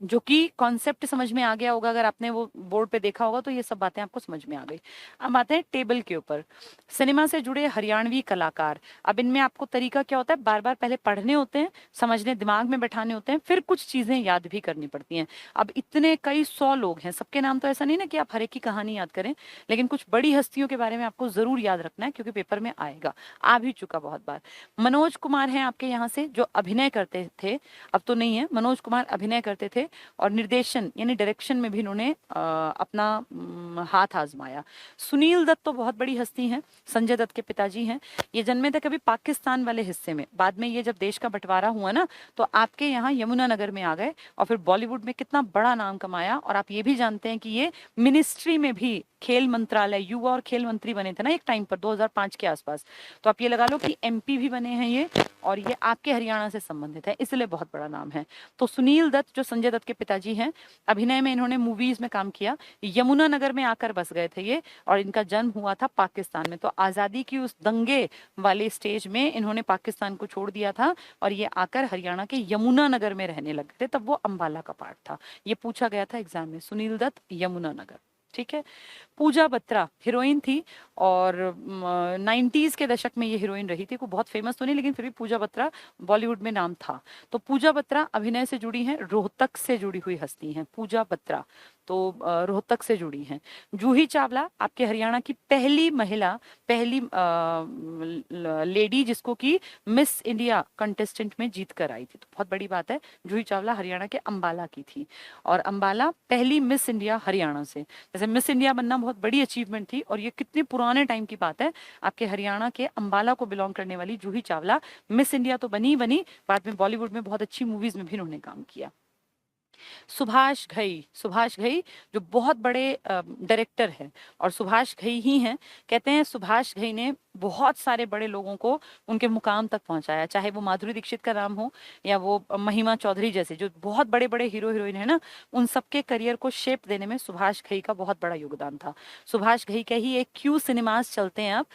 जो कि कॉन्सेप्ट समझ में आ गया होगा, अगर आपने वो बोर्ड पे देखा होगा तो ये सब बातें आपको समझ में आ गई। अब आते हैं टेबल के ऊपर, सिनेमा से जुड़े हरियाणवी कलाकार। अब इनमें आपको तरीका क्या होता है, बार बार पहले पढ़ने होते हैं, समझने, दिमाग में बैठाने होते हैं, फिर कुछ चीजें याद भी करनी पड़ती हैं। अब इतने कई 100 लोग हैं, सबके नाम तो ऐसा नहीं ना कि आप हर एक की कहानी याद करें, लेकिन कुछ बड़ी हस्तियों के बारे में आपको जरूर याद रखना है, क्योंकि पेपर में आएगा, आ भी चुका बहुत बार। मनोज कुमार हैं आपके यहाँ से, जो अभिनय करते थे, अब तो नहीं है, मनोज कुमार अभिनय करते थे और निर्देशन यानी डायरेक्शन में भी इन्होंने अपना हाथ आजमाया। सुनील दत्त तो बहुत बड़ी हस्ती हैं, संजय दत्त के पिताजी हैं। ये जन्मे थे कभी पाकिस्तान वाले हिस्से में, बाद में ये जब देश का बंटवारा हुआ ना, तो आपके यहाँ यमुनानगर में आ गए और फिर बॉलीवुड में कितना बड़ा नाम कमाया। और आप ये भी जानते हैं कि ये मिनिस्ट्री में भी, खेल मंत्रालय, युवा और खेल मंत्री बने थे ना एक टाइम पर 2005 के आसपास, तो आप ये लगा लो कि एमपी भी बने हैं ये, और ये आपके हरियाणा से संबंधित है, इसलिए बहुत बड़ा नाम है। तो सुनील दत्त जो संजय दत्त के पिताजी हैं, अभिनय में इन्होंने मूवीज में काम किया, यमुनानगर में आकर बस गए थे ये, और इनका जन्म हुआ था पाकिस्तान में। तो आजादी की उस दंगे वाले स्टेज में इन्होंने पाकिस्तान को छोड़ दिया था और ये आकर हरियाणा के यमुनानगर में रहने लगे थे, तब वो अंबाला का पार्ट था। ये पूछा गया था एग्जाम में, सुनील दत्त यमुनानगर। ठीक है। पूजा बत्रा हीरोइन थी, और 90s के दशक में ये हीरोइन रही थी, को बहुत फेमस तो नहीं, लेकिन फिर भी पूजा बत्रा बॉलीवुड में नाम था। तो पूजा बत्रा अभिनय से जुड़ी हैं, रोहतक से जुड़ी हुई हस्ती हैं पूजा बत्रा, तो रोहतक से जुड़ी हैं। जूही चावला आपके हरियाणा की पहली महिला, पहली लेडी जिसको कि मिस इंडिया कंटेस्टेंट में जीत कर आई थी, तो बहुत बड़ी बात है। जूही चावला हरियाणा के अंबाला की थी, और अंबाला पहली मिस इंडिया हरियाणा से। जैसे मिस इंडिया बनना बहुत बड़ी अचीवमेंट थी, और ये कितने पुराने टाइम की बात है, आपके हरियाणा के अंबाला को बिलोंग करने वाली जूही चावला मिस इंडिया तो बनी बनी, बाद में बॉलीवुड में बहुत अच्छी मूवीज में भी उन्होंने काम किया। सुभाष घई, सुभाष घई जो बहुत बड़े डायरेक्टर हैं, और सुभाष घई ही हैं, कहते हैं सुभाष घई ने बहुत सारे बड़े लोगों को उनके मुकाम तक पहुंचाया, चाहे वो माधुरी दीक्षित का नाम हो या वो महिमा चौधरी जैसे जो बहुत बड़े बड़े हीरो हीरोइन है ना, उन सबके करियर को शेप देने में सुभाष घई का बहुत बड़ा योगदान था। सुभाष घई के ही एक क्यू सिनेमास चलते हैं अब,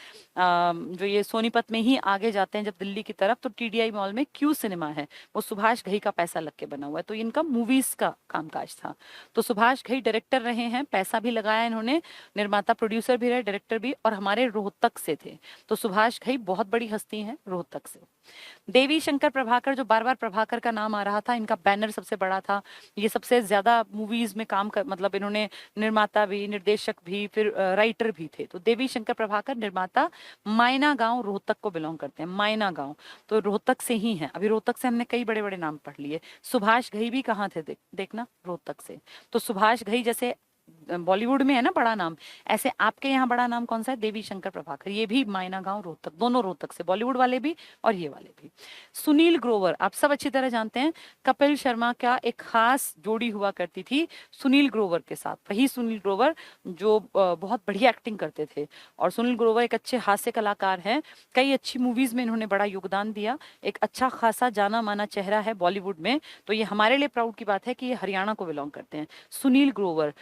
जो ये सोनीपत में ही आगे जाते हैं जब दिल्ली की तरफ, तो टीडीआई मॉल में क्यू सिनेमा है, वो सुभाष घई का पैसा लग के बना हुआ है, तो इनका मूवीज का कामकाज था। तो सुभाष घई डायरेक्टर रहे हैं, पैसा भी लगाया इन्होंने, निर्माता प्रोड्यूसर भी रहे, डायरेक्टर भी, और हमारे रोहतक से थे। तो सुभाष घई बहुत बड़ी हस्ती हैं रोहतक से। देवी शंकर प्रभाकर, जो बार बार प्रभाकर का नाम आ रहा था, इनका बैनर सबसे बड़ा था, ये सबसे ज्यादा मूवीज में काम कर, मतलब इन्होंने निर्माता भी, निर्देशक भी, फिर राइटर भी थे। तो देवी शंकर प्रभाकर निर्माता, मायना गांव रोहतक को बिलोंग करते हैं, मायना गांव, तो रोहतक से ही है। अभी रोहतक से हमने कई बड़े बड़े नाम पढ़ लिए। सुभाष घई भी कहाँ थे, देखना, रोहतक से। तो सुभाष घई जैसे बॉलीवुड में है ना बड़ा नाम, ऐसे आपके यहाँ बड़ा नाम कौन सा है, देवी शंकर प्रभाकर, ये भी मायना गांव रोहतक, दोनों रोहतक से, बॉलीवुड वाले भी और ये वाले भी। सुनील ग्रोवर आप सब अच्छी तरह जानते हैं, कपिल शर्मा का एक खास जोड़ी हुआ करती थी सुनील ग्रोवर के साथ, वही सुनील ग्रोवर जो बहुत बढ़िया एक्टिंग करते थे। और सुनील ग्रोवर एक अच्छे हास्य कलाकार हैं, कई अच्छी मूवीज में इन्होंने बड़ा योगदान दिया, एक अच्छा खासा जाना माना चेहरा है बॉलीवुड में। तो ये हमारे लिए प्राउड की बात है कि ये हरियाणा को बिलोंग करते हैं। सुनील ग्रोवर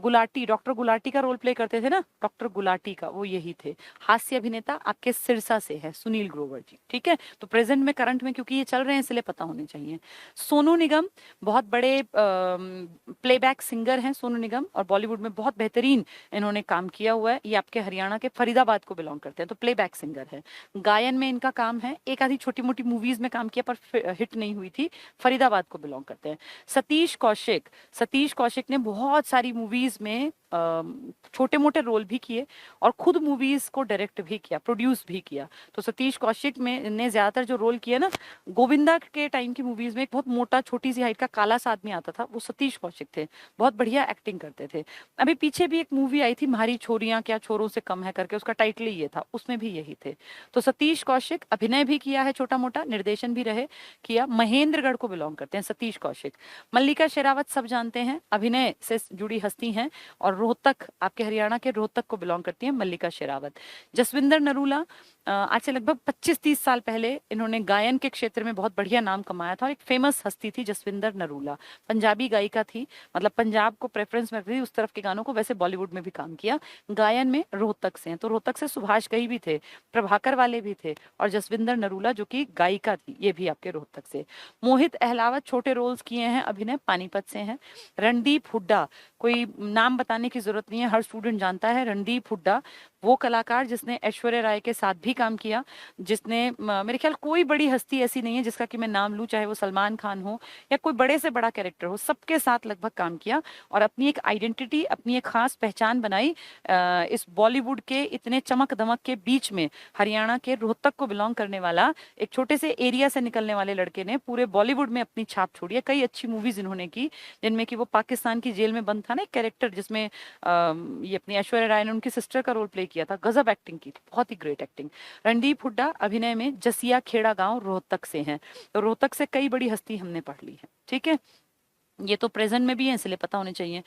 गुलाटी, डॉक्टर गुलाटी का रोल प्ले करते थे ना, डॉक्टर गुलाटी का वो यही थे। हास्य अभिनेता आपके सिरसा से है सुनील ग्रोवर जी, ठीक है। तो प्रेजेंट में, करंट में, क्योंकि ये चल रहे हैं इसलिए पता होने चाहिए। सोनू निगम बहुत बड़े प्लेबैक सिंगर हैं सोनू निगम, और बॉलीवुड में बहुत बेहतरीन इन्होंने काम किया हुआ है। ये आपके हरियाणा के फरीदाबाद को बिलोंग करते हैं, तो प्लेबैक सिंगर है। गायन में इनका काम है, एक आधी छोटी मोटी मूवीज में काम किया पर हिट नहीं हुई थी, फरीदाबाद को बिलोंग करते हैं। सतीश कौशिक, सतीश कौशिक ने बहुत सारी मूवीज में छोटे मोटे रोल भी किए, और खुद मूवीज को डायरेक्ट भी किया, प्रोड्यूस भी किया। तो सतीश कौशिक में ने ज्यादातर जो रोल किया ना, गोविंदा के टाइम की मूवीज में एक बहुत मोटा छोटी सी हाइट का काला सा आदमी आता था, वो सतीश कौशिक थे, बहुत बढ़िया एक्टिंग करते थे। अभी पीछे भी एक मूवी आई थी, म्हारी छोरियां क्या छोरों से कम है करके, उसका टाइटल ही ये था, उसमें भी यही थे। तो सतीश कौशिक अभिनय भी किया है छोटा मोटा, निर्देशन भी रहे किया, महेंद्रगढ़ को बिलोंग करते हैं सतीश कौशिक। मल्लिका शेरावत सब जानते हैं, अभिनय से जुड़ी हस्ती हैं, और रोहतक, आपके हरियाणा के रोहतक को बिलोंग करती हैं मल्लिका शेरावत। जसविंदर नरूला आज से लगभग 25-30 साल पहले इन्होंने गायन के क्षेत्र में बहुत बढ़िया नाम कमाया था और एक फेमस हस्ती थी जसविंदर नरूला। पंजाबी गायिका थी, मतलब पंजाब को प्रेफरेंस में रखती थी उस तरफ के गानों को, वैसे बॉलीवुड में भी काम किया। गायन में रोहतक से हैं, तो रोहतक से सुभाष घई भी थे, प्रभाकर वाले भी थे, और जसविंदर नरूला जो कि गायिका थी ये भी आपके रोहतक से। मोहित अहलावत छोटे रोल्स किए हैं अभिनय, पानीपत से हैं। रणदीप हुड्डा, कोई नाम बताने की जरूरत नहीं है, हर स्टूडेंट जानता है रणदीप हुड्डा, वो कलाकार जिसने ऐश्वर्या राय के साथ भी काम किया, जिसने मेरे ख्याल कोई बड़ी हस्ती ऐसी नहीं है जिसका कि मैं नाम लूं, चाहे वो सलमान खान हो या कोई बड़े से बड़ा कैरेक्टर हो, सबके साथ लगभग काम किया और अपनी एक आइडेंटिटी, अपनी एक खास पहचान बनाई। इस बॉलीवुड के इतने चमक दमक के बीच में हरियाणा के रोहतक को बिलोंग करने वाला एक छोटे से एरिया से निकलने वाले लड़के ने पूरे बॉलीवुड में अपनी छाप छोड़ी है। कई अच्छी मूवीज इन्होंने की, जिनमें कि वो पाकिस्तान की जेल में बंद था ना एक कैरेक्टर, जिसमें ये अपनी ऐश्वर्या राय ने उनकी सिस्टर का रोल प्ले किया था, गजब एक्टिंग की थी, बहुत ही ग्रेट एक्टिंग। रणदीप हुड्डा अभिनय में जसिया खेड़ा गांव रोहतक से हैं, तो रोहतक से कई बड़ी हस्ती हमने पढ़ ली है, ठीक है। ये तो प्रेजेंट में भी है इसलिए पता होने चाहिए।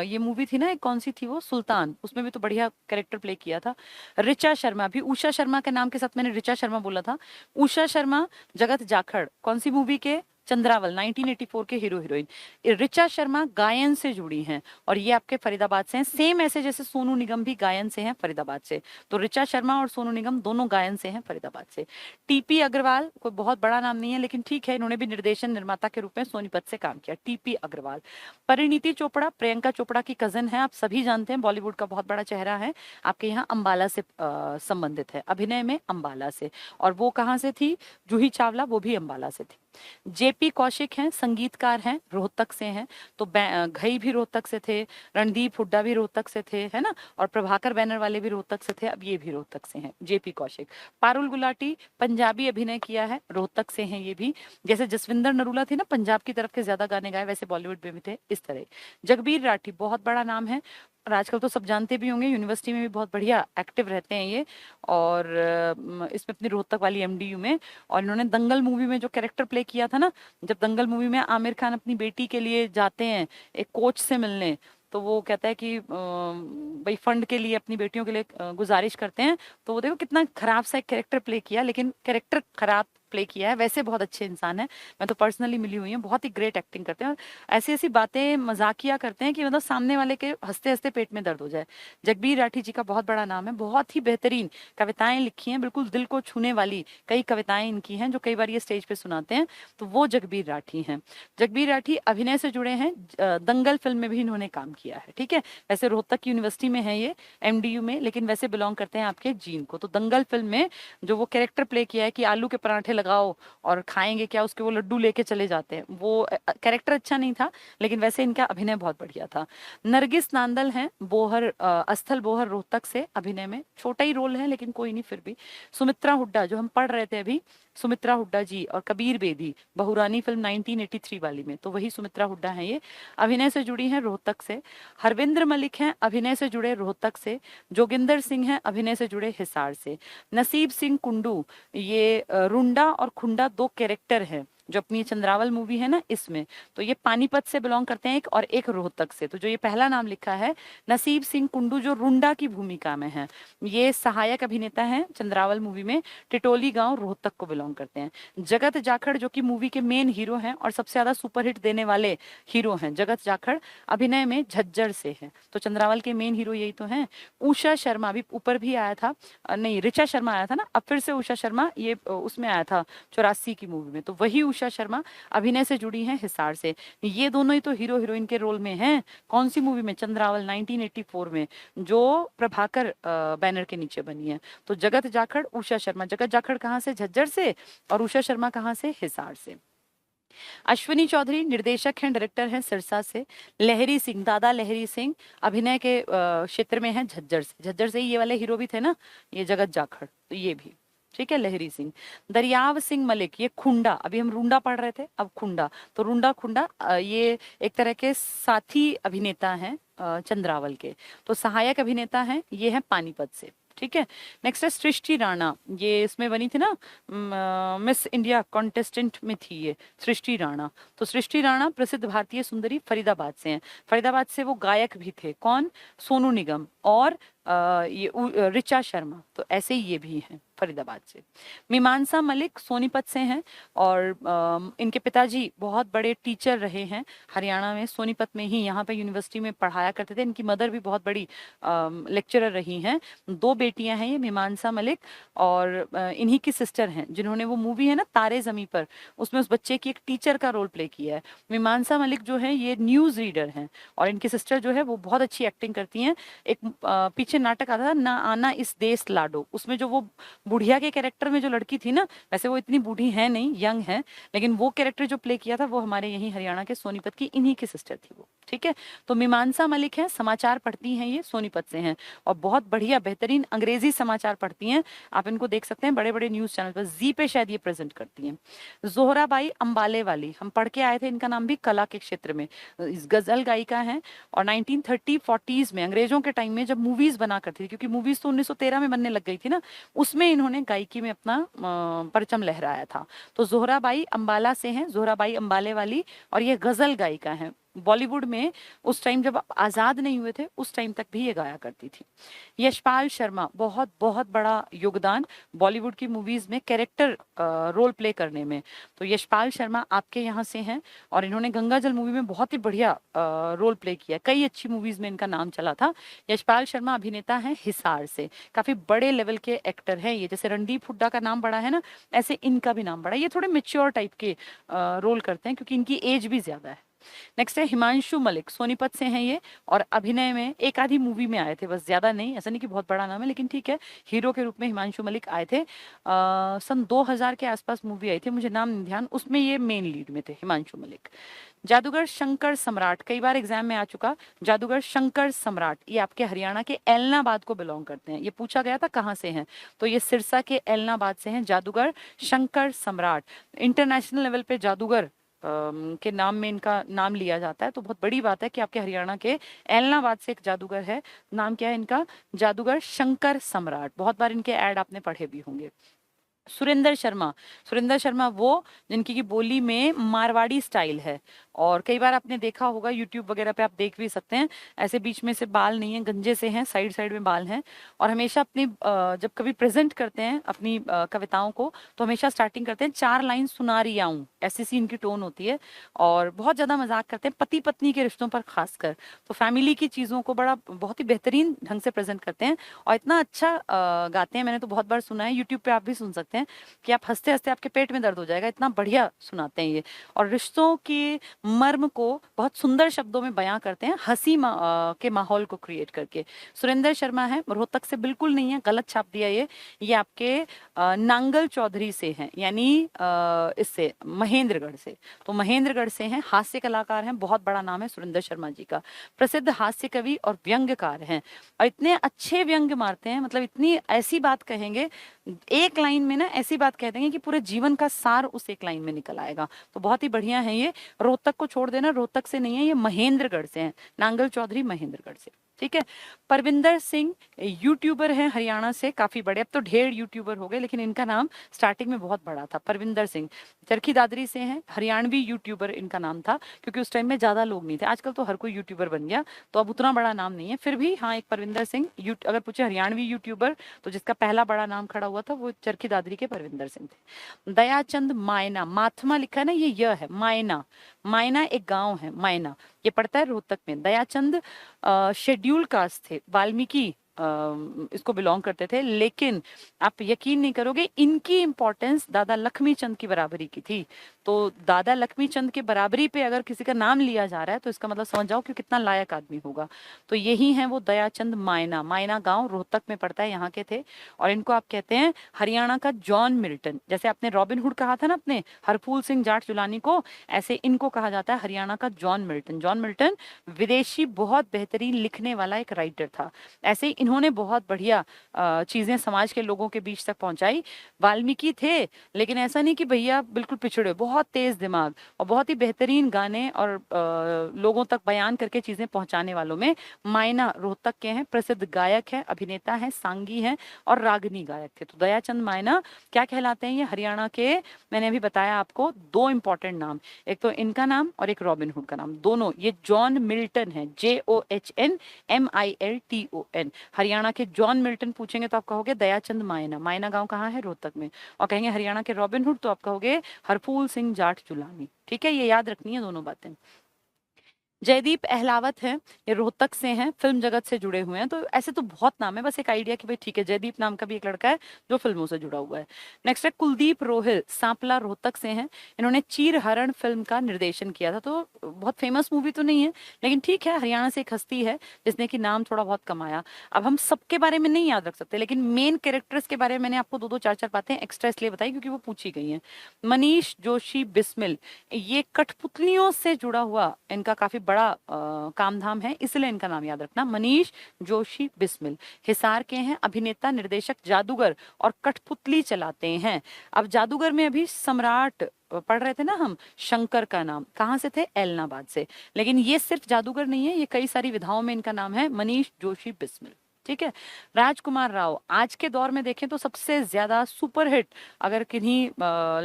ये मूवी थी ना, एक कौन सी थी वो, सुल्तान, उसमें भी तो बढ़िया कैरेक्टर प्ले किया था। ऋचा शर्मा भी, उषा शर्मा के नाम के साथ मैंने ऋचा शर्मा बोला था। उषा शर्मा जगत जाखड़, कौन सी मूवी के, चंद्रावल 1984 के हीरो हीरोइन। ऋचा शर्मा गायन से जुड़ी हैं और ये आपके फरीदाबाद से हैं, सेम ऐसे जैसे सोनू निगम भी गायन से हैं फरीदाबाद से, तो ऋचा शर्मा और सोनू निगम दोनों गायन से हैं फरीदाबाद से। टीपी अग्रवाल कोई बहुत बड़ा नाम नहीं है लेकिन ठीक है, इन्होंने भी निर्देशन निर्माता के रूप में सोनीपत से काम किया। टीपी अग्रवाल। परिणीति चोपड़ा प्रियंका चोपड़ा की कजन है, आप सभी जानते हैं, बॉलीवुड का बहुत बड़ा चेहरा है, आपके यहाँ अंबाला से संबंधित है, अभिनय में अंबाला से। और वो कहाँ से थी, जूही चावला, वो भी अंबाला से थी। जेपी कौशिक हैं, संगीतकार हैं, रोहतक से हैं, तो घई भी रोहतक से थे, रणदीप हुड्डा भी रोहतक से थे, है ना, और प्रभाकर बैनर वाले भी रोहतक से थे, अब ये भी रोहतक से हैं, जेपी कौशिक। पारुल गुलाटी पंजाबी अभिनय किया है, रोहतक से हैं ये भी। जैसे जसविंदर नरूला थी ना, पंजाब की तरफ के ज्यादा गाने गाए, वैसे बॉलीवुड में भी थे इस तरह। जगबीर राठी बहुत बड़ा नाम है और आजकल तो सब जानते भी होंगे, यूनिवर्सिटी में भी बहुत बढ़िया एक्टिव रहते हैं ये, और इसमें अपनी रोहतक वाली एमडीयू में, और इन्होंने दंगल मूवी में जो कैरेक्टर प्ले किया था ना, जब दंगल मूवी में आमिर खान अपनी बेटी के लिए जाते हैं एक कोच से मिलने, तो वो कहता है कि भाई फंड के लिए अपनी बेटियों के लिए गुजारिश करते हैं, तो वो देखो कितना खराब सा एक कैरेक्टर प्ले किया, लेकिन कैरेक्टर खराब प्ले किया है, वैसे बहुत अच्छे इंसान है, मैं तो पर्सनली मिली हुई हूँ, बहुत ही ग्रेट एक्टिंग करते हैं और ऐसी ऐसी बातें मजाकिया करते हैं कि मतलब सामने वाले के हंसते हंसते पेट में दर्द हो जाए। जगबीर राठी जी का बहुत बड़ा नाम है, बहुत ही बेहतरीन कविताएं लिखी हैं, बिल्कुल दिल को छूने वाली कई कविताएं इनकी हैं जो कई बार ये स्टेज पे सुनाते हैं, तो वो जगबीर राठी हैं। जगबीर राठी अभिनय से जुड़े हैं, दंगल फिल्म में भी इन्होंने काम किया है, ठीक है। वैसे रोहतक यूनिवर्सिटी में है ये, एमडीयू में, लेकिन वैसे बिलोंग करते हैं आपके जीन को। तो दंगल फिल्म में जो वो कैरेक्टर प्ले किया है कि आलू के पराठे लगाओ और खाएंगे क्या, उसके वो लड्डू लेके चले जाते हैं, वो कैरेक्टर अच्छा नहीं था, लेकिन वैसे इनका अभिनय बहुत बढ़िया था। नरगिस नांदल हैं, बोहर अस्थल बोहर रोहतक से, अभिनय में छोटा ही रोल है लेकिन कोई नहीं फिर भी। सुमित्रा हुड्डा जो हम पढ़ रहे थे अभी, सुमित्रा हुड्डा जी और कबीर बेदी, बहुरानी फिल्म 1983 वाली में, तो वही सुमित्रा हुड्डा हैं ये, अभिनय से जुड़ी हैं रोहतक से। हरविंद्र मलिक हैं, अभिनय से जुड़े रोहतक से। जोगिंदर सिंह हैं, अभिनय से जुड़े हिसार से। नसीब सिंह कुंडू, ये रुंडा और खुंडा दो कैरेक्टर हैं जो अपनी चंद्रावल मूवी है ना इसमें, तो ये पानीपत से बिलोंग करते हैं, एक और एक रोहतक से। तो जो ये पहला नाम लिखा है नसीब सिंह कुंडू, जो रुंडा की भूमिका में है, ये सहायक अभिनेता हैं चंद्रावल मूवी में, टिटोली गांव रोहतक को बिलोंग करते हैं। जगत जाखड़ जो कि मूवी के मेन हीरो हैं और सबसे ज्यादा सुपरहिट देने वाले हीरो हैं, जगत जाखड़ अभिनय में झज्जर से है, तो चंद्रावल के मेन हीरो यही तो हैं। उषा शर्मा भी ऊपर भी आया था, नहीं ऋचा शर्मा आया था ना, अब फिर से उषा शर्मा ये उसमें आया था 84 की मूवी में, तो वही उषा शर्मा अभिनय से जुड़ी हैं हिसार से। ये दोनों ही तो हीरो हीरोइन के रोल में हैं, कौन सी मूवी में, चंद्रावल 1984 में, जो प्रभाकर बैनर के नीचे बनी है। तो जगत जाखड़ उषा शर्मा, जगत जाखड़ कहाँ से, झज्जर से, और उषा शर्मा कहाँ से, हिसार से। अश्विनी चौधरी निर्देशक हैं, डायरेक्टर हैं सिरसा से। लहरी सिंह, दादा लहरी सिंह अभिनय के क्षेत्र में हैं झज्जर से, झज्जर से ही ये वाले हीरो भी थे ना, ये जगत जाखड़, तो ये भी ठीक है, लहरी सिंह। दरियाव सिंह मलिक, ये खुंडा, अभी हम रूंडा पढ़ रहे थे, अब खुंडा, तो रूंडा खुंडा ये एक तरह के साथी अभिनेता हैं चंद्रावल के, तो सहायक अभिनेता हैं, ये हैं पानीपत से। ठीक है। नेक्स्ट है सृष्टि राणा, ये इसमें बनी थी ना, मिस इंडिया कॉन्टेस्टेंट में थी ये सृष्टि राणा। तो सृष्टि राणा प्रसिद्ध भारतीय सुंदरी फरीदाबाद से हैं। फरीदाबाद से वो गायक भी थे, कौन? सोनू निगम और ऋचा शर्मा, तो ऐसे ही ये भी हैं फरीदाबाद से। मीमांसा मलिक सोनीपत से हैं और इनके पिताजी बहुत बड़े टीचर रहे हैं हरियाणा में, सोनीपत में ही, यहाँ पे यूनिवर्सिटी में पढ़ाया करते थे। इनकी मदर भी बहुत बड़ी लेक्चरर रही हैं। 2 बेटियां हैं ये, मीमांसा मलिक और इन्हीं की सिस्टर हैं जिन्होंने वो मूवी है ना तारे जमी पर, उसमें उस बच्चे की एक टीचर का रोल प्ले किया है। मीमांसा मलिक जो है ये न्यूज रीडर हैं और इनकी सिस्टर जो है वो बहुत अच्छी एक्टिंग करती हैं। एक पीछे नाटक आता था ना आना इस देश लाडो, उसमें जो वो बुढ़िया के कैरेक्टर में जो लड़की थी ना, वैसे वो इतनी बूढ़ी है नहीं, यंग है, लेकिन वो कैरेक्टर जो प्ले किया था वो हमारे यही हरियाणा के सोनीपत की इन्हीं की सिस्टर थी वो। ठीक है, तो मीमांसा मलिक है, समाचार पढ़ती हैं, ये सोनीपत से हैं और बहुत बढ़िया बेहतरीन अंग्रेजी समाचार पढ़ती हैं। आप इनको देख सकते हैं बड़े बड़े न्यूज चैनल पर, जी पे शायद ये प्रेजेंट करती हैं। जोहराबाई अंबाले वाली, हम पढ़ के आए थे, इनका नाम भी कला के क्षेत्र में गजल गायिका है और 1930-40s में अंग्रेजों के टाइम में जब मूवीज बना करती थी, क्योंकि मूवीज तो 1913 में बनने लग गई थी ना, उसमें इन्होंने गायकी में अपना परचम लहराया था। तो जोहराबाई अंबाला से हैं, जोहराबाई अंबाले वाली, और ये गजल गायिका हैं। बॉलीवुड में उस टाइम जब आजाद नहीं हुए थे उस टाइम तक भी ये गाया करती थी। यशपाल शर्मा, बहुत बहुत बड़ा योगदान बॉलीवुड की मूवीज में कैरेक्टर रोल प्ले करने में। तो यशपाल शर्मा आपके यहाँ से हैं और इन्होंने गंगा जल मूवी में बहुत ही बढ़िया रोल प्ले किया, कई अच्छी मूवीज में इनका नाम चला था। यशपाल शर्मा अभिनेता हैं हिसार से, काफी बड़े लेवल के एक्टर हैं ये, जैसे रणदीप हुड्डा का नाम बड़ा है ना, ऐसे इनका भी नाम बड़ा है। ये थोड़े मेच्योर टाइप के रोल करते हैं क्योंकि इनकी एज भी ज्यादा है। नेक्स्ट है हिमांशु मलिक, सोनीपत से हैं ये और अभिनय में एक आधी मूवी में आए थे बस, ज्यादा नहीं, ऐसा नहीं कि बहुत बड़ा नाम है, लेकिन ठीक है, हीरो के रूप में हिमांशु मलिक आए थे। सन 2000 के आसपास मूवी आई थी, मुझे नाम नहीं ध्यान, उसमें ये मेन लीड में थे हिमांशु मलिक। जादूगर शंकर सम्राट, कई बार एग्जाम में आ चुका, जादूगर शंकर सम्राट, ये आपके हरियाणा के एलनाबाद को बिलोंग करते हैं। ये पूछा गया था कहाँ से हैं, तो ये सिरसा के एलनाबाद से हैं जादूगर शंकर सम्राट। इंटरनेशनल लेवल पे जादूगर के नाम में इनका नाम लिया जाता है, तो बहुत बड़ी बात है कि आपके हरियाणा के एलनाबाद से एक जादूगर है। नाम क्या है इनका? जादूगर शंकर सम्राट। बहुत बार इनके ऐड आपने पढ़े भी होंगे। सुरेंद्र शर्मा, सुरेंद्र शर्मा वो जिनकी की बोली में मारवाड़ी स्टाइल है और कई बार आपने देखा होगा यूट्यूब वगैरह पे, आप देख भी सकते हैं, ऐसे बीच में से बाल नहीं है, गंजे से हैं, साइड साइड में बाल हैं और हमेशा अपनी जब कभी प्रेजेंट करते हैं अपनी कविताओं को तो हमेशा स्टार्टिंग करते हैं 4 लाइन सुना रही आऊं, ऐसी सी इनकी टोन होती है और बहुत ज्यादा मजाक करते हैं पति पत्नी के रिश्तों पर खासकर, तो फैमिली की चीजों को बड़ा बहुत ही बेहतरीन ढंग से प्रेजेंट करते हैं और इतना अच्छा गाते हैं। मैंने तो बहुत बार सुना है, यूट्यूब पे आप भी सुन सकते हैं कि आप हंसते हंसते आपके पेट में दर्द हो जाएगा, इतना बढ़िया सुनाते हैं ये और रिश्तों के मर्म को बहुत सुंदर शब्दों में बयां करते हैं, हंसी के माहौल को क्रिएट करके। सुरेंद्र शर्मा है, रोहतक से बिल्कुल नहीं है, गलत छाप दिया ये आपके नांगल चौधरी से हैं, यानी इससे महेंद्रगढ़ से, तो महेंद्रगढ़ से हैं, हास्य कलाकार हैं, बहुत बड़ा नाम है सुरेंद्र शर्मा जी का, प्रसिद्ध हास्य कवि और व्यंग्यकार हैं और इतने अच्छे व्यंग्य मारते हैं, मतलब इतनी ऐसी बात कहेंगे एक लाइन में ना, ऐसी बात कह देंगे कि पूरे जीवन का सार उस एक लाइन में निकल आएगा, तो बहुत ही बढ़िया है ये। रोहतक को छोड़ देना, रोहतक से नहीं है ये, महेंद्रगढ़ से हैं, नांगल चौधरी महेंद्रगढ़ से। ठीक है, परविंदर सिंह यूट्यूबर हैं हरियाणा से, काफी बड़े, अब तो ढेर यूट्यूबर हो गए, लेकिन इनका नाम स्टार्टिंग में बहुत बड़ा था। परविंदर सिंह चरखी दादरी से हैं, हरियाणवी यूट्यूबर इनका नाम था क्योंकि उस टाइम में ज्यादा लोग नहीं थे, आजकल तो हर कोई यूट्यूबर बन गया तो अब उतना बड़ा नाम नहीं है, फिर भी हाँ, एक परविंदर सिंह अगर पूछे हरियाणवी यूट्यूबर तो जिसका पहला बड़ा नाम खड़ा हुआ था वो चरखी दादरी के परविंदर सिंह थे। दयाचंद मायना, माथमा लिखा है ना, ये है मायना, मायना एक गांव है मायना, ये पड़ता है रोहतक में। दयाचंद शेड्यूल कास्ट थे, वाल्मीकि इसको बिलोंग करते थे, लेकिन आप यकीन नहीं करोगे इनकी इंपॉर्टेंस दादा लक्ष्मी चंद की बराबरी की थी, तो दादा लक्ष्मी चंद के बराबरी पे अगर किसी का नाम लिया जा रहा है तो इसका मतलब समझ जाओ कि कितना लायक आदमी होगा। तो यही है वो दयाचंद मायना, मायना गांव रोहतक में पड़ता है, यहाँ के थे और इनको आप कहते हैं हरियाणा का जॉन मिल्टन, जैसे आपने रॉबिन हुड कहा था ना अपने हरफूल सिंह जाट जुलानी को, ऐसे इनको कहा जाता है हरियाणा का जॉन मिल्टन। जॉन मिल्टन विदेशी बहुत बेहतरीन लिखने वाला एक राइटर था, ऐसे इन्होंने बहुत बढ़िया चीजें समाज के लोगों के बीच तक पहुंचाई। वाल्मीकि थे लेकिन ऐसा नहीं कि भैया बिल्कुल पिछड़े, बहुत बहुत तेज दिमाग और बहुत ही बेहतरीन गाने और लोगों तक बयान करके चीजें पहुंचाने वालों में मायना रोहतक के हैं। प्रसिद्ध गायक है, अभिनेता है, सांगी है और रागनी गायक थे। तो दयाचंद मायना क्या कहलाते हैं? ये हरियाणा के, मैंने अभी बताया आपको, दो इंपॉर्टेंट नाम, एक तो इनका नाम और एक रॉबिन हुड का नाम, दोनों ये जॉन मिल्टन है, JOHN MILTON। हरियाणा के जॉन मिल्टन पूछेंगे तो आप कहोगे दयाचंद मायना। मायना गांव कहाँ है? रोहतक में। और कहेंगे हरियाणा के रॉबिन हुड तो आप कहोगे हरफूल सिंह जाट जुलानी। ठीक है, ये याद रखनी है दोनों बातें। जयदीप अहलावत हैं, ये रोहतक से हैं, फिल्म जगत से जुड़े हुए हैं। तो ऐसे तो बहुत नाम है, बस एक आइडिया कि भाई ठीक है, जयदीप नाम का भी एक लड़का है जो फिल्मों से जुड़ा हुआ है। नेक्स्ट है कुलदीप रोहिल, सांपला रोहतक से हैं। इन्होंने चीर हरण फिल्म का निर्देशन किया था। तो बहुत फेमस मूवी तो नहीं है, लेकिन ठीक है, हरियाणा से एक हस्ती है जिसने कि नाम थोड़ा बहुत कमाया। अब हम सबके बारे में नहीं याद रख सकते, लेकिन मेन कैरेक्टर्स के बारे में मैंने आपको दो दो चार चार बातें एक्स्ट्रा इसलिए बताई क्योंकि वो पूछी गई हैं। मनीष जोशी बिस्मिल, ये कठपुतलियों से जुड़ा हुआ इनका काफी बड़ा काम धाम है, इसलिए इनका नाम याद रखना, मनीष जोशी बिस्मिल। हिसार के हैं, अभिनेता, निर्देशक, जादूगर और कठपुतली चलाते हैं। अब जादूगर में अभी सम्राट पढ़ रहे थे ना हम, शंकर का नाम कहाँ से थे? एलनाबाद से। लेकिन ये सिर्फ जादूगर नहीं है, ये कई सारी विधाओं में इनका नाम है, मनीष जोशी बिस्मिल। ठीक है। राजकुमार राव, आज के दौर में देखें तो सबसे ज्यादा सुपरहिट अगर किन्हीं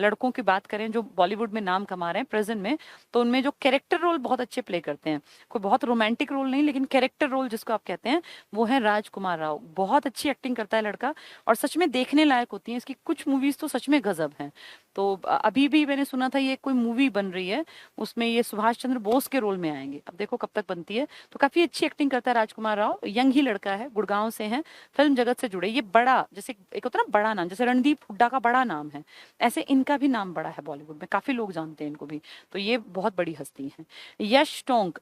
लड़कों की बात करें जो बॉलीवुड में नाम कमा रहे हैं प्रेजेंट में, तो उनमें जो कैरेक्टर रोल बहुत अच्छे प्ले करते हैं, कोई बहुत रोमांटिक रोल नहीं, लेकिन कैरेक्टर रोल जिसको आप कहते हैं, वो है राजकुमार राव। बहुत अच्छी एक्टिंग करता है लड़का और सच में देखने लायक होती है इसकी कुछ मूवीज, तो सच में गजब हैं। तो अभी भी मैंने सुना था ये कोई मूवी बन रही है, उसमें ये सुभाष चंद्र बोस के रोल में आएंगे, अब देखो कब तक बनती है। तो काफी अच्छी एक्टिंग करता है राजकुमार राव, यंग ही लड़का है, गुड़गांव से है, फिल्म जगत से जुड़े। ये बड़ा, जैसे एक होता है ना बड़ा नाम, जैसे रणदीप हुड्डा का बड़ा नाम है, ऐसे इनका भी नाम बड़ा है बॉलीवुड में, काफी लोग जानते हैं इनको भी। तो ये बहुत बड़ी हस्ती है। यश टोंक